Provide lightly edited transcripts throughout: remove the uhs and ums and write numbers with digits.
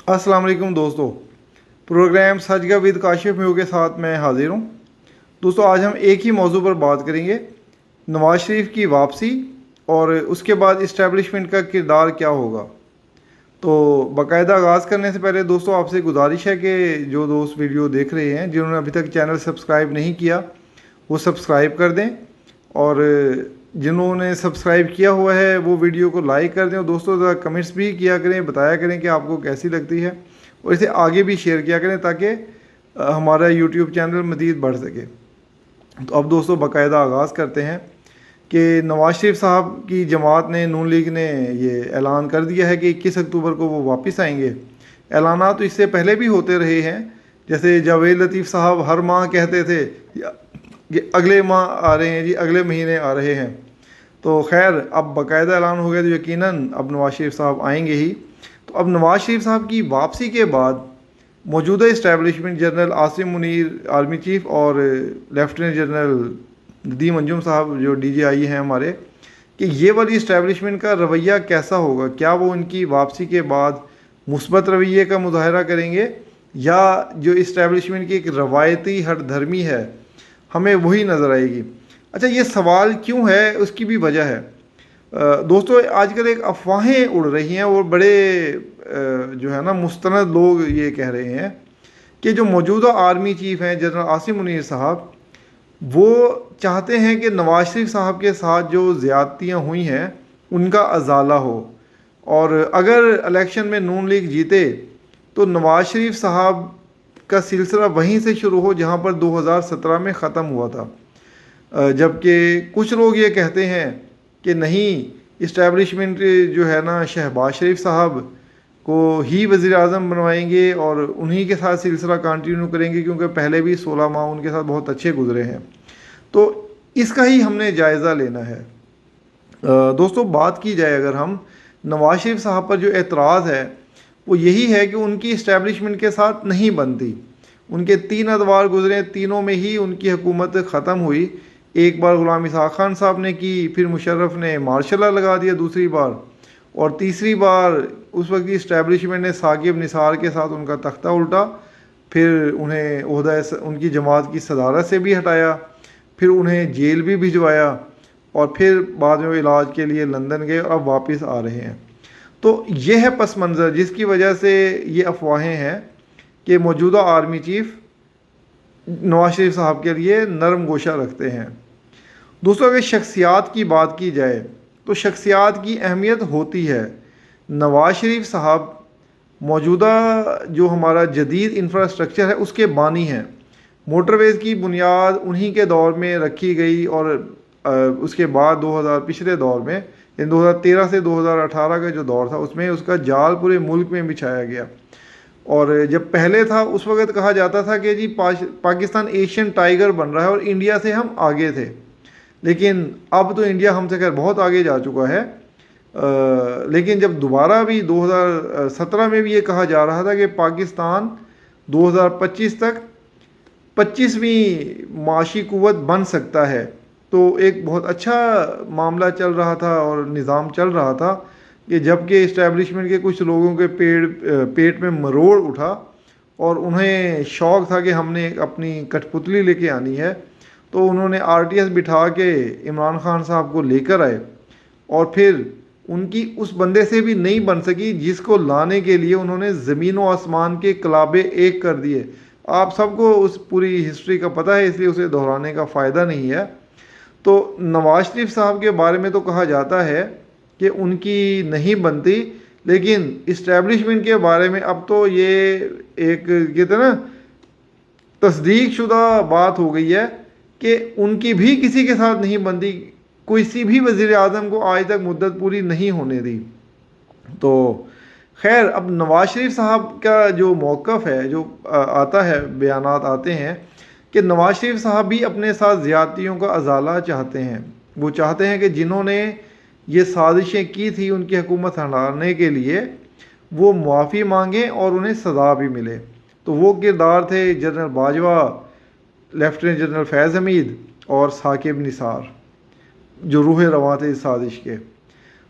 अस्सलाम वालेकुम दोस्तों। प्रोग्राम सच का विद काशिफ में के साथ मैं हाजिर हूँ। दोस्तों आज हम एक ही मौजू पर बात करेंगे, नवाज शरीफ की वापसी और उसके बाद इस्टेब्लिशमेंट का किरदार क्या होगा। तो बाकायदा आगाज़ करने से पहले दोस्तों आपसे गुजारिश है कि जो दोस्त वीडियो देख रहे हैं जिन्होंने अभी तक चैनल सब्सक्राइब नहीं किया वो सब्सक्राइब कर दें, और जिन्होंने सब्सक्राइब किया हुआ है वो वीडियो को लाइक कर दें, और दोस्तों ज़रा कमेंट्स भी किया करें, बताया करें कि आपको कैसी लगती है, और इसे आगे भी शेयर किया करें ताकि हमारा यूट्यूब चैनल मज़ीद बढ़ सके। तो अब दोस्तों बाकायदा आगाज़ करते हैं कि नवाज शरीफ साहब की जमात ने, नून लीग ने ये ऐलान कर दिया है कि 21 अक्टूबर को वो वापस आएंगे। ऐलाना तो इससे पहले भी होते रहे हैं, जैसे जावेद लतीफ़ साहब हर माह कहते थे कि अगले माह आ रहे हैं जी, अगले महीने आ रहे हैं। तो खैर अब बाकायदा ऐलान हो गया तो यकीनन अब नवाज शरीफ साहब आएंगे ही। तो अब नवाज शरीफ साहब की वापसी के बाद मौजूदा establishment general Asim Munir army chief और लेफ्टिनेंट जनरल नदीम अंजुम साहब जो DGI हैं हमारे, कि ये वाली इस्टेब्लिशमेंट का रवैया कैसा होगा। क्या वो इनकी वापसी के बाद मुस्बत रवैये का मुजाहरा करेंगे, या जो इस्टेब्लिशमेंट की एक रवायती हठधर्मी है हमें वही नज़र आएगी। अच्छा, ये सवाल क्यों है उसकी भी वजह है। दोस्तों आजकल एक अफवाहें उड़ रही हैं और बड़े जो है ना मुस्तनद लोग ये कह रहे हैं कि जो मौजूदा आर्मी चीफ हैं जनरल आसिम मुनीर साहब, वो चाहते हैं कि नवाज शरीफ साहब के साथ जो ज़्यादतियाँ हुई हैं उनका अजाला हो, और अगर इलेक्शन में नून लीग जीते तो नवाज शरीफ साहब का सिलसिला वहीं से शुरू हो जहां पर 2017 में ख़त्म हुआ था। जबकि कुछ लोग ये कहते हैं कि नहीं, इस्टेब्लिशमेंट जो है ना शहबाज शरीफ साहब को ही वज़ीर आज़म बनवाएंगे और उन्हीं के साथ सिलसिला कंटिन्यू करेंगे, क्योंकि पहले भी 16 माह उनके साथ बहुत अच्छे गुजरे हैं। तो इसका ही हमने जायज़ा लेना है। दोस्तों बात की जाए अगर हम नवाज शरीफ साहब पर जो एतराज़ है वो यही है कि उनकी इस्टेब्लिशमेंट के साथ नहीं बनती। उनके 3 अदवार गुजरे, तीनों में ही उनकी हुकूमत ख़त्म हुई। एक बार ग़ुलाम इसहाक़ खान साहब ने की, फिर मुशर्रफ ने मार्शल लॉ लगा दिया दूसरी बार, और तीसरी बार उस वक्त की इस्टेब्लिशमेंट ने साकिब निसार के साथ उनका तख्ता उल्टा, फिर उन्हें ओहदा उनकी जमात की सदारत से भी हटाया, फिर उन्हें जेल भी भिजवाया, और फिर बाद में वो इलाज के लिए लंदन गए और अब वापस आ रहे हैं। तो ये है पस मंज़र जिसकी वजह से ये अफवाहें हैं कि मौजूदा आर्मी चीफ नवाज शरीफ साहब के लिए नरम गोशा रखते हैं। दोस्तों अगर शख्सियात की बात की जाए तो शख्सियात की अहमियत होती है। नवाज शरीफ साहब मौजूदा जो हमारा जदीद इंफ्रास्ट्रक्चर है उसके बानी हैं। मोटरवेज़ की बुनियाद उन्हीं के दौर में रखी गई, और उसके बाद 2000 पिछले दौर में 2013 से 2018 का जो दौर था उसमें उसका जाल पूरे मुल्क में बिछाया गया। और जब पहले था उस वक्त कहा जाता था कि जी पाकिस्तान एशियन टाइगर बन रहा है और इंडिया से हम आगे थे, लेकिन अब तो इंडिया हमसे खैर बहुत आगे जा चुका है। लेकिन जब दोबारा भी 2017 में भी ये कहा जा रहा था कि पाकिस्तान 2025 तक 25वीं माशी कुव्वत बन सकता है, तो एक बहुत अच्छा मामला चल रहा था और निज़ाम चल रहा था कि जबकि इस्टेब्लिशमेंट के कुछ लोगों के पेट में मरोड़ उठा और उन्हें शौक़ था कि हमने अपनी कठपुतली लेके आनी है, तो उन्होंने RTS बिठा के इमरान खान साहब को लेकर आए, और फिर उनकी उस बंदे से भी नहीं बन सकी जिसको लाने के लिए उन्होंने ज़मीन व आसमान के कलाबे एक कर दिए। आप सबको उस पूरी हिस्ट्री का पता है, इसलिए उसे दोहराने का फ़ायदा नहीं है। तो नवाज शरीफ साहब के बारे में तो कहा जाता है कि उनकी नहीं बनती, लेकिन इस्टेब्लिशमेंट के बारे में अब तो ये एक कहते हैं ना तस्दीक शुदा बात हो गई है कि उनकी भी किसी के साथ नहीं बनती। किसी भी वज़ीर आज़म को आज तक मुद्दत पूरी नहीं होने दी। तो खैर अब नवाज शरीफ साहब का जो मौक़िफ़ है, जो आता है, बयानात आते हैं कि नवाज शरीफ साहब भी अपने साथ ज़्यादतियों का अजाला चाहते हैं। वो चाहते हैं कि जिन्होंने ये साजिशें की थी उनकी हुकूमत हटाने के लिए वो मुआफ़ी मांगें और उन्हें सज़ा भी मिले। तो वो किरदार थे जनरल बाजवा, लेफ्टिनेंट जनरल फैज़ हमीद और साकिब निसार, जो रूह रवां थे इस साजिश के।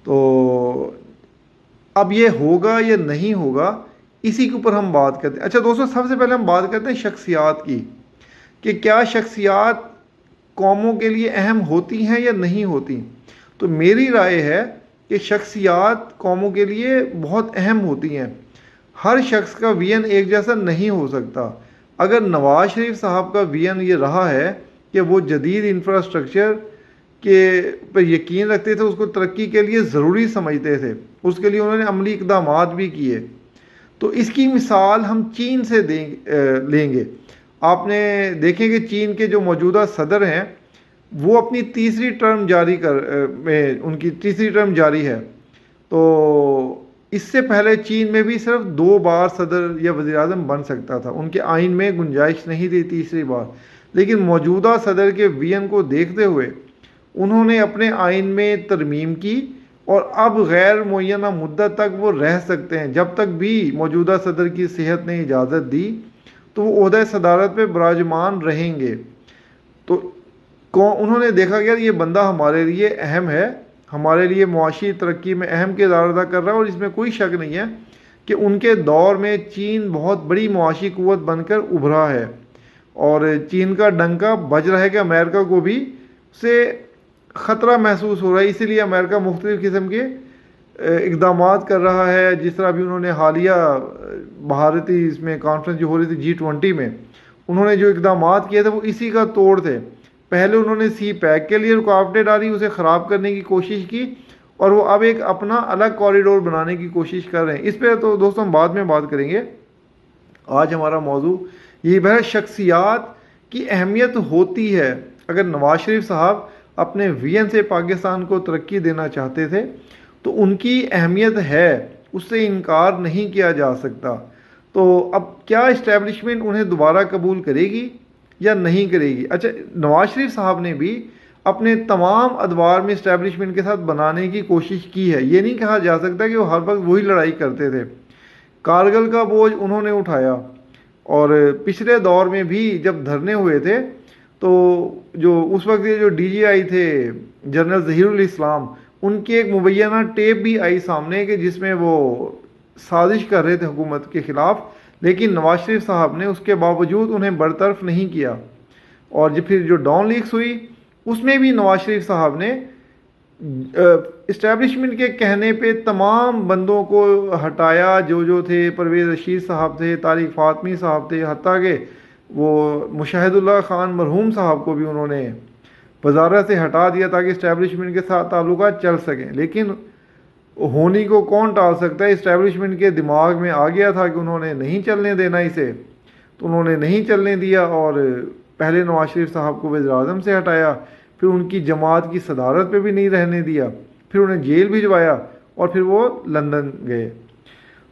तो अब ये होगा या नहीं होगा, इसी के ऊपर हम बात करते हैं। अच्छा दोस्तों, सबसे पहले हम बात करते हैं शख्सियात की, कि क्या शख्सियात कौमों के लिए अहम होती हैं या नहीं होती। तो मेरी राय है कि शख्सियात कौमों के लिए बहुत अहम होती हैं। हर शख्स का विजन एक जैसा नहीं हो सकता। अगर नवाज शरीफ साहब का विजन ये रहा है कि वो जदीद इंफ्रास्ट्रक्चर के पर यकीन रखते थे, उसको तरक्की के लिए ज़रूरी समझते थे, उसके लिए उन्होंने अमली इक़दाम भी किए, तो इसकी मिसाल हम चीन से लेंगे। आपने देखें कि चीन के जो मौजूदा सदर हैं वो अपनी तीसरी टर्म जारी में उनकी तीसरी टर्म जारी है। तो इससे पहले चीन में भी सिर्फ 2 बार सदर या वज़ीर आज़म बन सकता था, उनके आइन में गुंजाइश नहीं थी तीसरी बार। लेकिन मौजूदा सदर के विजन को देखते हुए उन्होंने अपने आइन में तरमीम की और अब गैर मुअय्यना मुद्दत तक वो रह सकते हैं। जब तक भी मौजूदा सदर की सेहत ने इजाज़त दी तो वो ओहदा सदारत पे विराजमान रहेंगे। तो उन्होंने देखा कि यार ये बंदा हमारे लिए अहम है, हमारे लिए मुआशी तरक्की में अहम किरदार अदा कर रहा है, और इसमें कोई शक नहीं है कि उनके दौर में चीन बहुत बड़ी मुआशी कुव्वत बनकर उभरा है और चीन का डंका बज रहा है कि अमेरिका को भी से ख़तरा महसूस हो रहा है। इसीलिए अमेरिका मुख्तलिफ़ किस्म के इक़दामात कर रहा है। जिस तरह भी उन्होंने हालिया भारतीय इसमें कॉन्फ्रेंस जो हो रही थी G20 में, उन्होंने जो इक़दामात किए थे वो इसी का तोड़ थे। पहले उन्होंने सी पैक के लिए रुकावटें डाली, उसे ख़राब करने की कोशिश की, और वो अब एक अपना अलग कॉरिडोर बनाने की कोशिश कर रहे हैं। इस पर तो दोस्तों हम बाद में बात करेंगे। आज हमारा मौजू ये है, शख्सियात की अहमियत होती है। अगर नवाज शरीफ साहब अपने विजन से पाकिस्तान को तरक्की देना चाहते थे तो उनकी अहमियत है, उससे इनकार नहीं किया जा सकता। तो अब क्या इस्टेब्लिशमेंट उन्हें दोबारा कबूल करेगी या नहीं करेगी। अच्छा, नवाज शरीफ साहब ने भी अपने तमाम अदवार में इस्टेब्लिशमेंट के साथ बनाने की कोशिश की है। ये नहीं कहा जा सकता कि वो हर वक्त वही लड़ाई करते थे। कारगिल का बोझ उन्होंने उठाया, और पिछले दौर में भी जब धरने हुए थे तो जो उस वक्त ये जो DGI थे जनरल ज़हीरुल इस्लाम, उनकी एक मुबैना टेप भी आई सामने कि जिसमें वो साजिश कर रहे थे हुकूमत के ख़िलाफ़, लेकिन नवाज शरीफ साहब ने उसके बावजूद उन्हें बरतरफ नहीं किया। और फिर जो डॉन लीक्स हुई उसमें भी नवाज शरीफ साहब ने इस्टेब्लिशमेंट के कहने पे तमाम बंदों को हटाया, जो थे। परवेज़ रशीद साहब थे, तारिक फातमी साहब थे, हत्ता कि वो मुशाहिदुल्लाह ख़ान मरहूम साहब को भी उन्होंने वज़ारत से हटा दिया ताकि इस्टेब्लिशमेंट के साथ ताल्लुकात चल सकें। लेकिन होनी को कौन टाल सकता है, इस्टेब्लिशमेंट के दिमाग में आ गया था कि उन्होंने नहीं चलने देना इसे, तो उन्होंने नहीं चलने दिया और पहले नवाज शरीफ साहब को वज़ीर आज़म से हटाया, फिर उनकी जमात की सदारत पे भी नहीं रहने दिया, फिर उन्हें जेल भिजवाया और फिर वो लंदन गए।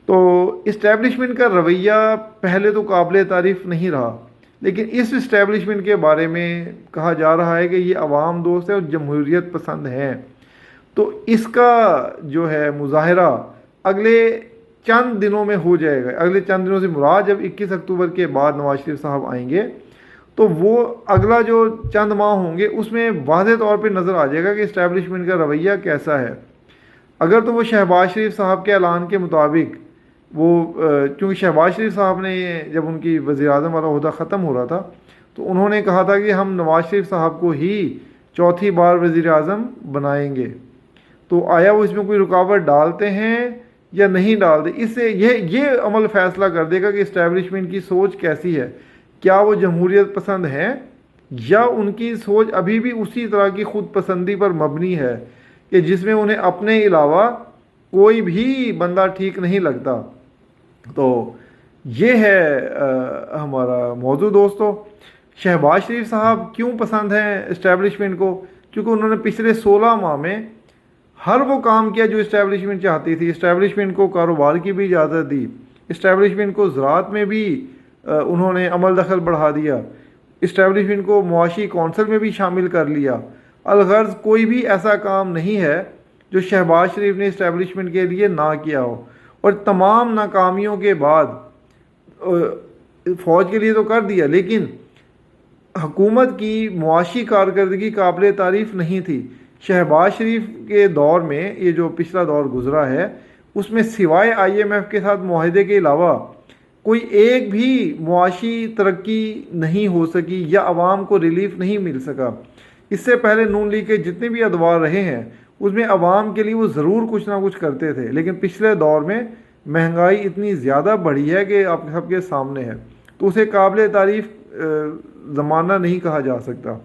तो इस्टेब्लिशमेंट का रवैया पहले तो काबिल तारीफ़ नहीं रहा, लेकिन इस इस्टेब्लिशमेंट के बारे में कहा जा रहा है कि ये अवाम दोस्त है और जमहूरियत पसंद है। तो इसका जो है मुजाहरा अगले चंद दिनों में हो जाएगा। अगले चंद दिनों से मुराद जब 21 अक्टूबर के बाद नवाज शरीफ साहब आएंगे तो वो अगला जो चंद माह होंगे उसमें वाज़ेह तौर पे नज़र आ जाएगा कि इस्टेब्लिशमेंट का रवैया कैसा है। अगर तो वो शहबाज शरीफ साहब के ऐलान के मुताबिक वो क्योंकि शहबाज शरीफ साहब ने जब उनकी वज़ीर आज़म वाला ओहदा ख़त्म हो रहा था तो उन्होंने कहा था कि हम नवाज शरीफ साहब को ही चौथी बार वज़ीर आज़म बनाएंगे। तो आया वो इसमें कोई रुकावट डालते हैं या नहीं डालते, इससे ये अमल फ़ैसला कर देगा कि इस्टेब्लिशमेंट की सोच कैसी है। क्या वो जमहूरियत पसंद हैं या उनकी सोच अभी भी उसी तरह की ख़ुद पसंदी पर मबनी है कि जिसमें उन्हें अपने अलावा कोई भी बंदा ठीक नहीं लगता। तो ये है हमारा मौजू दोस्तों। शहबाज शरीफ साहब क्यों पसंद हैं इस्टेब्लिशमेंट को, क्योंकि उन्होंने पिछले 16 माह में हर वो काम किया जो इस्टेब्लिशमेंट चाहती थी। इस्टेब्लिशमेंट को कारोबार की भी इजाज़त दी, इस्टेब्लिशमेंट को ज़राअत में भी उन्होंने अमल दखल बढ़ा दिया, इस्टेब्लिशमेंट को मुआशी कौंसल में भी शामिल कर लिया। अलगर्ज़ कोई भी ऐसा काम नहीं है जो शहबाज शरीफ ने इस्टेब्लिशमेंट के लिए ना किया हो। और तमाम नाकामियों के बाद फ़ौज के लिए तो कर दिया, लेकिन हुकूमत की मुआशी कारकर्दगी काबिल तारीफ़ नहीं थी। शहबाज शरीफ के दौर में ये जो पिछला दौर गुज़रा है उसमें सिवाय IMF के साथ मुआहदे के अलावा कोई एक भी मुआशी तरक्की नहीं हो सकी या आवाम को रिलीफ नहीं मिल सका। इससे पहले नून लीग के जितने भी अदवार रहे हैं उसमें आवाम के लिए वो ज़रूर कुछ ना कुछ करते थे, लेकिन पिछले दौर में महंगाई इतनी ज़्यादा बढ़ी है कि आप सबके सामने है, तो उसे काबिल तारीफ़ ज़माना नहीं कहा जा सकता।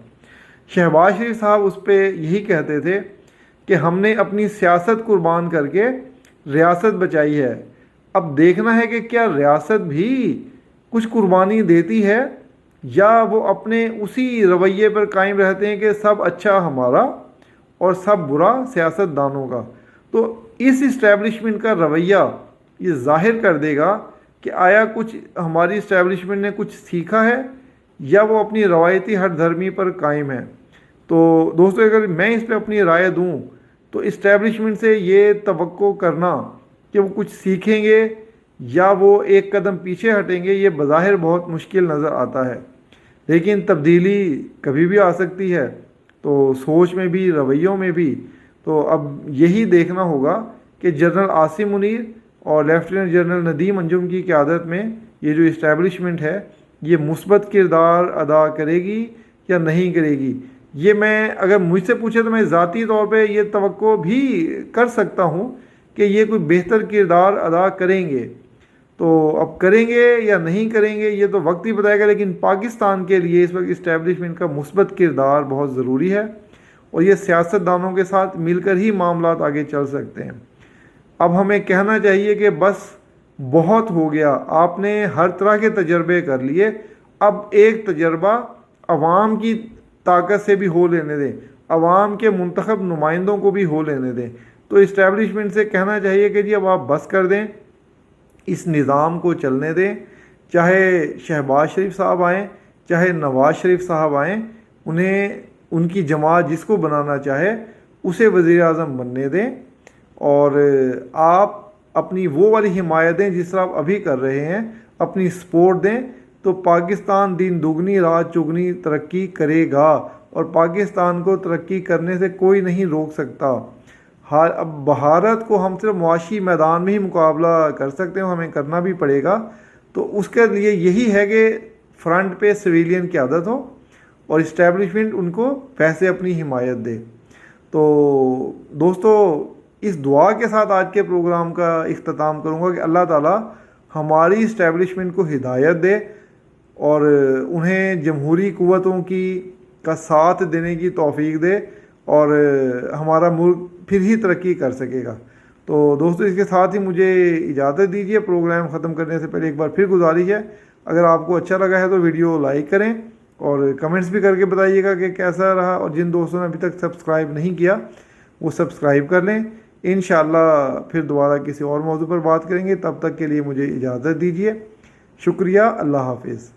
शहबाज शरीफ साहब उस पर यही कहते थे कि हमने अपनी सियासत कुर्बान करके रियासत बचाई है। अब देखना है कि क्या रियासत भी कुछ कुर्बानी देती है या वो अपने उसी रवैये पर कायम रहते हैं कि सब अच्छा हमारा और सब बुरा सियासतदानों का। तो इस इस्टेब्लिशमेंट का रवैया ये ज़ाहिर कर देगा कि आया कुछ हमारी इस्टेब्लिशमेंट ने कुछ सीखा है या वो अपनी रवायती हठधर्मी पर कायम है। तो दोस्तों, अगर मैं इस पर अपनी राय दूं तो इस्टेब्लिशमेंट से ये तवक्को करना कि वो कुछ सीखेंगे या वो एक कदम पीछे हटेंगे, ये बज़ाहिर बहुत मुश्किल नज़र आता है, लेकिन तब्दीली कभी भी आ सकती है, तो सोच में भी, रवैयों में भी। तो अब यही देखना होगा कि जनरल आसिम मुनीर और लेफ्टिनेंट जनरल नदीम अंजुम की क़यादत में ये जो इस्टेब्लिशमेंट है ये मुस्बत किरदार अदा करेगी या नहीं करेगी। ये मैं, अगर मुझसे पूछे तो मैं ज़ाती तौर पे ये तवक्को भी कर सकता हूँ कि ये कोई बेहतर किरदार अदा करेंगे। तो अब करेंगे या नहीं करेंगे ये तो वक्त ही बताएगा, लेकिन पाकिस्तान के लिए इस वक्त इस्टेब्लिशमेंट का मुस्बत किरदार बहुत ज़रूरी है और ये सियासतदानों के साथ मिलकर ही मामलात आगे चल सकते हैं। अब हमें कहना चाहिए कि बस बहुत हो गया, आपने हर तरह के तजर्बे कर लिए, अब एक तजर्बा अवाम की ताकत से भी हो लेने दें, अवाम के मुंतखब नुमाइंदों को भी हो लेने दें। तो इस्टेब्लिशमेंट से कहना चाहिए कि जी अब आप बस कर दें, इस निज़ाम को चलने दें, चाहे शहबाज शरीफ साहब आएँ, चाहे नवाज़ शरीफ साहब आएँ, उन्हें उनकी जमात जिसको बनाना चाहे उसे वज़ीर आज़म बनने दें और आप अपनी वो वाली हिमायत दें जिस तरह आप अभी कर रहे हैं, अपनी सपोर्ट दें, तो पाकिस्तान दिन दुगनी रात चुगनी तरक्की करेगा और पाकिस्तान को तरक्की करने से कोई नहीं रोक सकता। अब भारत को हम सिर्फ मुआशी मैदान में ही मुकाबला कर सकते हैं, हमें करना भी पड़ेगा। तो उसके लिए यही है कि फ्रंट पे सिविलियन की आदत हो और इस्टेब्लिशमेंट उनको वैसे अपनी हिमायत दे। तो दोस्तों, इस दुआ के साथ आज के प्रोग्राम का इख्तिताम करूँगा कि अल्लाह ताला हमारी इस्टेब्लिशमेंट को हिदायत दे और उन्हें जमहूरी क़ुव्वतों का साथ देने की तौफीक दे और हमारा मुल्क फिर ही तरक्की कर सकेगा। तो दोस्तों, इसके साथ ही मुझे इजाज़त दीजिए। प्रोग्राम ख़त्म करने से पहले एक बार फिर गुजारिश है, अगर आपको अच्छा लगा है तो वीडियो लाइक करें और कमेंट्स भी करके बताइएगा कि कैसा रहा, और जिन दोस्तों ने अभी तक सब्सक्राइब नहीं किया वो सब्सक्राइब कर लें। इंशाअल्लाह फिर दोबारा किसी और मौजू पर बात करेंगे, तब तक के लिए मुझे इजाज़त दीजिए। शुक्रिया, अल्लाह हाफिज़।